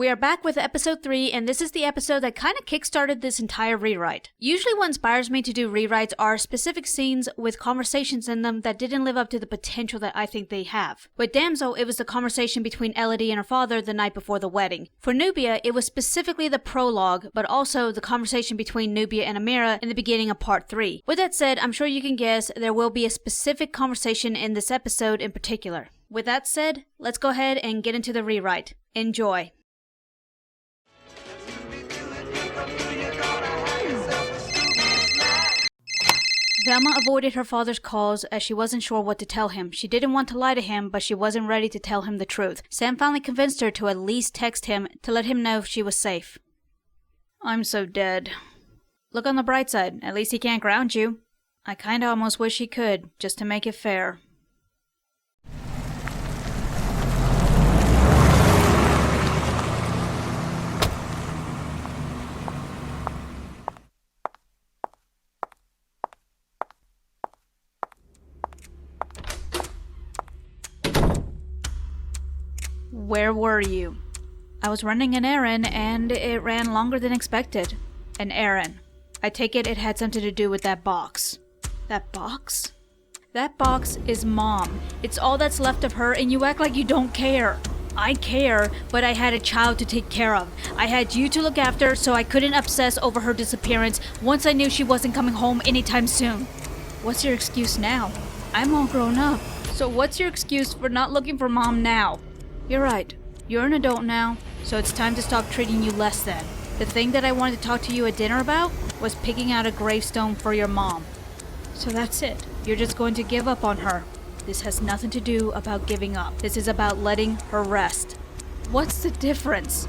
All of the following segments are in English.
We are back with episode 3, and this is the episode that kind of kickstarted this entire rewrite. Usually what inspires me to do rewrites are specific scenes with conversations in them that didn't live up to the potential that I think they have. With Damsel, it was the conversation between Elodie and her father the night before the wedding. For Nubia, it was specifically the prologue, but also the conversation between Nubia and Amira in the beginning of part 3. With that said, I'm sure you can guess there will be a specific conversation in this episode in particular. With that said, let's go ahead and get into the rewrite. Enjoy. Velma avoided her father's calls as she wasn't sure what to tell him. She didn't want to lie to him, but she wasn't ready to tell him the truth. Sam finally convinced her to at least text him to let him know if she was safe. I'm so dead. Look on the bright side, at least he can't ground you. I kinda almost wish he could, just to make it fair. Where were you? I was running an errand, and it ran longer than expected. An errand. I take it had something to do with that box. That box? That box is Mom. It's all that's left of her, and you act like you don't care. I care, but I had a child to take care of. I had you to look after, so I couldn't obsess over her disappearance once I knew she wasn't coming home anytime soon. What's your excuse now? I'm all grown up. So what's your excuse for not looking for Mom now? You're right. You're an adult now, so it's time to stop treating you less than. The thing that I wanted to talk to you at dinner about was picking out a gravestone for your mom. So that's it. You're just going to give up on her. This has nothing to do about giving up. This is about letting her rest. What's the difference?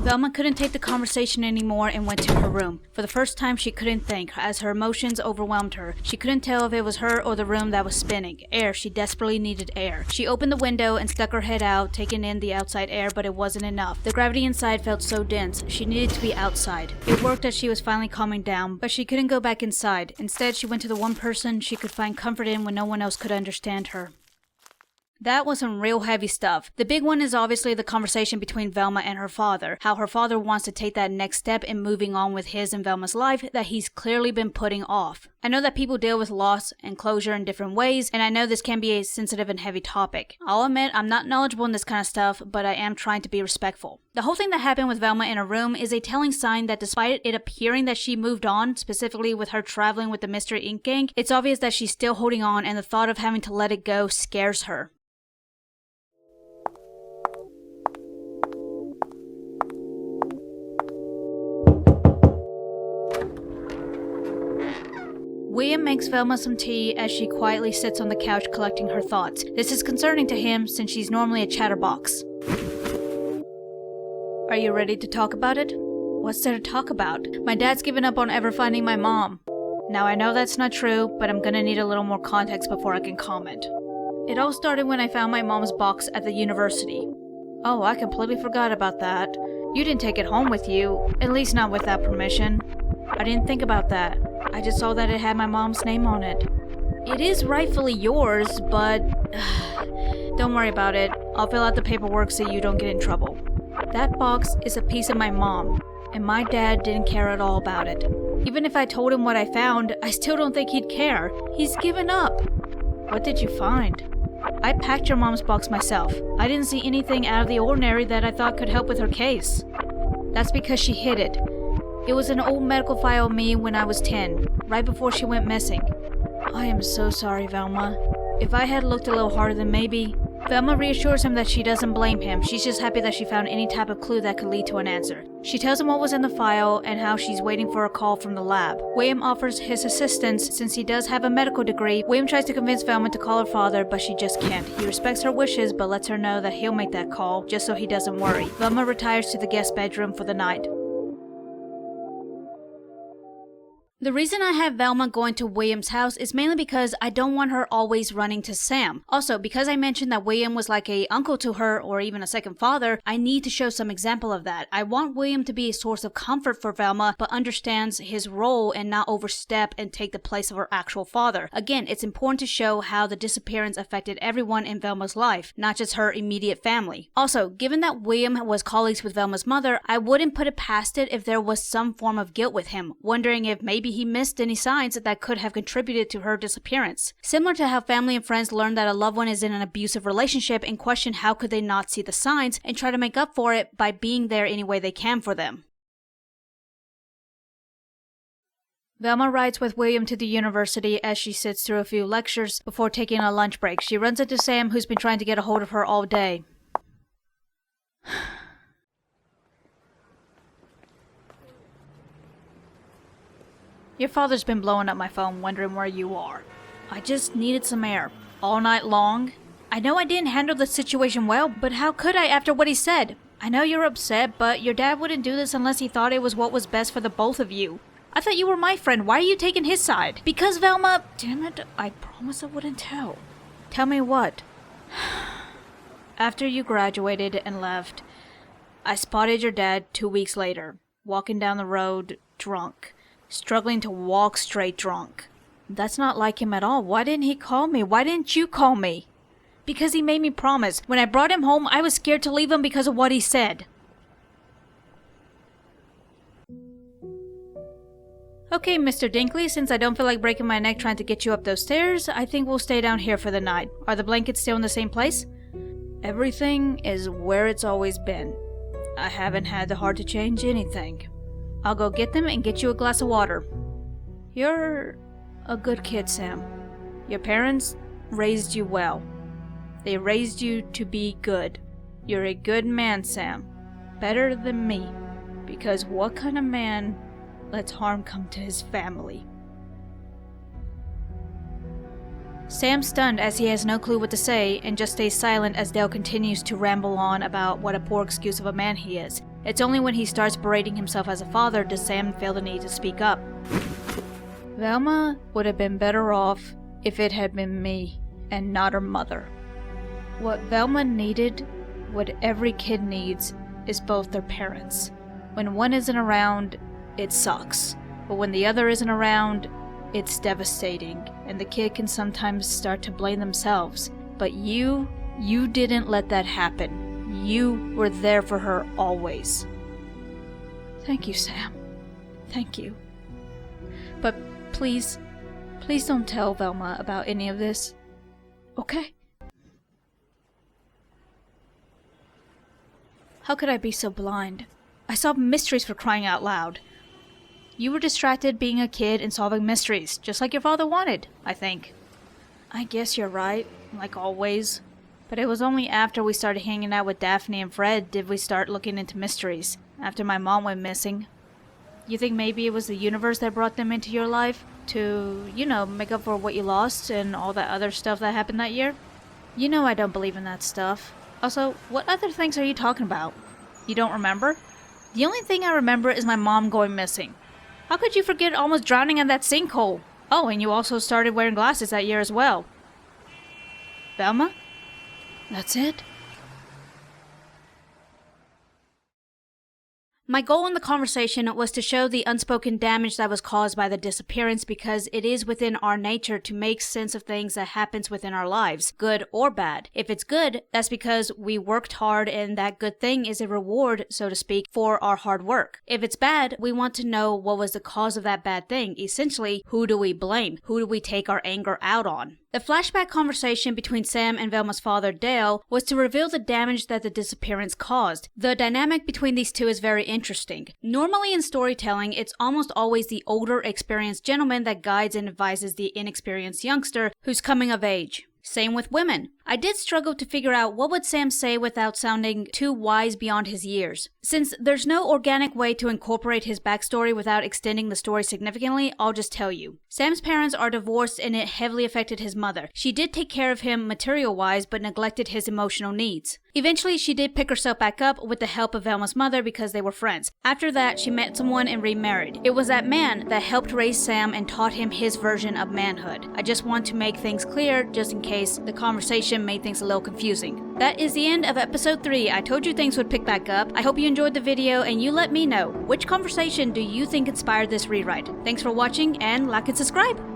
Velma couldn't take the conversation anymore and went to her room. For the first time, she couldn't think, as her emotions overwhelmed her. She couldn't tell if it was her or the room that was spinning. Air. She desperately needed air. She opened the window and stuck her head out, taking in the outside air, but it wasn't enough. The gravity inside felt so dense. She needed to be outside. It worked as she was finally calming down, but she couldn't go back inside. Instead, she went to the one person she could find comfort in when no one else could understand her. That was some real heavy stuff. The big one is obviously the conversation between Velma and her father, how her father wants to take that next step in moving on with his and Velma's life that he's clearly been putting off. I know that people deal with loss and closure in different ways, and I know this can be a sensitive and heavy topic. I'll admit I'm not knowledgeable in this kind of stuff, but I am trying to be respectful. The whole thing that happened with Velma in her room is a telling sign that despite it appearing that she moved on, specifically with her traveling with the Mystery Inc. gang, it's obvious that she's still holding on, and the thought of having to let it go scares her. William makes Velma some tea as she quietly sits on the couch collecting her thoughts. This is concerning to him since she's normally a chatterbox. Are you ready to talk about it? What's there to talk about? My dad's given up on ever finding my mom. Now I know that's not true, but I'm gonna need a little more context before I can comment. It all started when I found my mom's box at the university. Oh, I completely forgot about that. You didn't take it home with you, at least not without permission. I didn't think about that. I just saw that it had my mom's name on it. It is rightfully yours, but... Don't worry about it. I'll fill out the paperwork so you don't get in trouble. That box is a piece of my mom, and my dad didn't care at all about it. Even if I told him what I found, I still don't think he'd care. He's given up. What did you find? I packed your mom's box myself. I didn't see anything out of the ordinary that I thought could help with her case. That's because she hid it. It was an old medical file of me when I was 10, right before she went missing. I am so sorry, Velma. If I had looked a little harder, then maybe... Velma reassures him that she doesn't blame him. She's just happy that she found any type of clue that could lead to an answer. She tells him what was in the file and how she's waiting for a call from the lab. William offers his assistance since he does have a medical degree. William tries to convince Velma to call her father, but she just can't. He respects her wishes, but lets her know that he'll make that call, just so he doesn't worry. Velma retires to the guest bedroom for the night. The reason I have Velma going to William's house is mainly because I don't want her always running to Sam. Also, because I mentioned that William was like a uncle to her or even a second father, I need to show some example of that. I want William to be a source of comfort for Velma, but understands his role and not overstep and take the place of her actual father. Again, it's important to show how the disappearance affected everyone in Velma's life, not just her immediate family. Also, given that William was colleagues with Velma's mother, I wouldn't put it past it if there was some form of guilt with him, wondering if maybe he missed any signs that could have contributed to her disappearance. Similar to how family and friends learn that a loved one is in an abusive relationship and question how could they not see the signs and try to make up for it by being there any way they can for them. Velma rides with William to the university as she sits through a few lectures before taking a lunch break. She runs into Sam, who's been trying to get a hold of her all day. Your father's been blowing up my phone wondering where you are. I just needed some air. All night long? I know I didn't handle the situation well, but how could I after what he said? I know you're upset, but your dad wouldn't do this unless he thought it was what was best for the both of you. I thought you were my friend. Why are you taking his side? Because Velma... Damn it, I promised I wouldn't tell. Tell me what? After you graduated and left, I spotted your dad 2 weeks later, walking down the road, drunk. Struggling to walk straight drunk. That's not like him at all. Why didn't he call me? Why didn't you call me? Because he made me promise. When I brought him home, I was scared to leave him because of what he said. Okay, Mr. Dinkley, since I don't feel like breaking my neck trying to get you up those stairs, I think we'll stay down here for the night. Are the blankets still in the same place? Everything is where it's always been. I haven't had the heart to change anything. I'll go get them and get you a glass of water. You're a good kid, Sam. Your parents raised you well. They raised you to be good. You're a good man, Sam. Better than me. Because what kind of man lets harm come to his family? Sam's stunned as he has no clue what to say and just stays silent as Dale continues to ramble on about what a poor excuse of a man he is. It's only when he starts berating himself as a father does Sam feel the need to speak up. Velma would have been better off if it had been me and not her mother. What Velma needed, what every kid needs, is both their parents. When one isn't around, it sucks. But when the other isn't around, it's devastating, and the kid can sometimes start to blame themselves. But you didn't let that happen. You were there for her always. Thank you, Sam. Thank you. But please don't tell Velma about any of this. Okay? How could I be so blind? I solved mysteries, for crying out loud. You were distracted being a kid and solving mysteries, just like your father wanted, I think. I guess you're right, like always. But it was only after we started hanging out with Daphne and Fred did we start looking into mysteries, after my mom went missing. You think maybe it was the universe that brought them into your life to, make up for what you lost and all that other stuff that happened that year? You know I don't believe in that stuff. Also, what other things are you talking about? You don't remember? The only thing I remember is my mom going missing. How could you forget almost drowning in that sinkhole? Oh, and you also started wearing glasses that year as well. Velma? That's it? My goal in the conversation was to show the unspoken damage that was caused by the disappearance because it is within our nature to make sense of things that happens within our lives, good or bad. If it's good, that's because we worked hard and that good thing is a reward, so to speak, for our hard work. If it's bad, we want to know what was the cause of that bad thing. Essentially, who do we blame? Who do we take our anger out on? The flashback conversation between Sam and Velma's father, Dale, was to reveal the damage that the disappearance caused. The dynamic between these two is very interesting. Normally in storytelling, it's almost always the older, experienced gentleman that guides and advises the inexperienced youngster who's coming of age. Same with women. I did struggle to figure out what would Sam say without sounding too wise beyond his years. Since there's no organic way to incorporate his backstory without extending the story significantly, I'll just tell you. Sam's parents are divorced and it heavily affected his mother. She did take care of him material-wise, but neglected his emotional needs. Eventually, she did pick herself back up with the help of Velma's mother because they were friends. After that, she met someone and remarried. It was that man that helped raise Sam and taught him his version of manhood. I just want to make things clear, just in case the conversation made things a little confusing. That is the end of episode 3. I told you things would pick back up. I hope you enjoyed the video and you let me know, which conversation do you think inspired this rewrite? Thanks for watching and like and subscribe!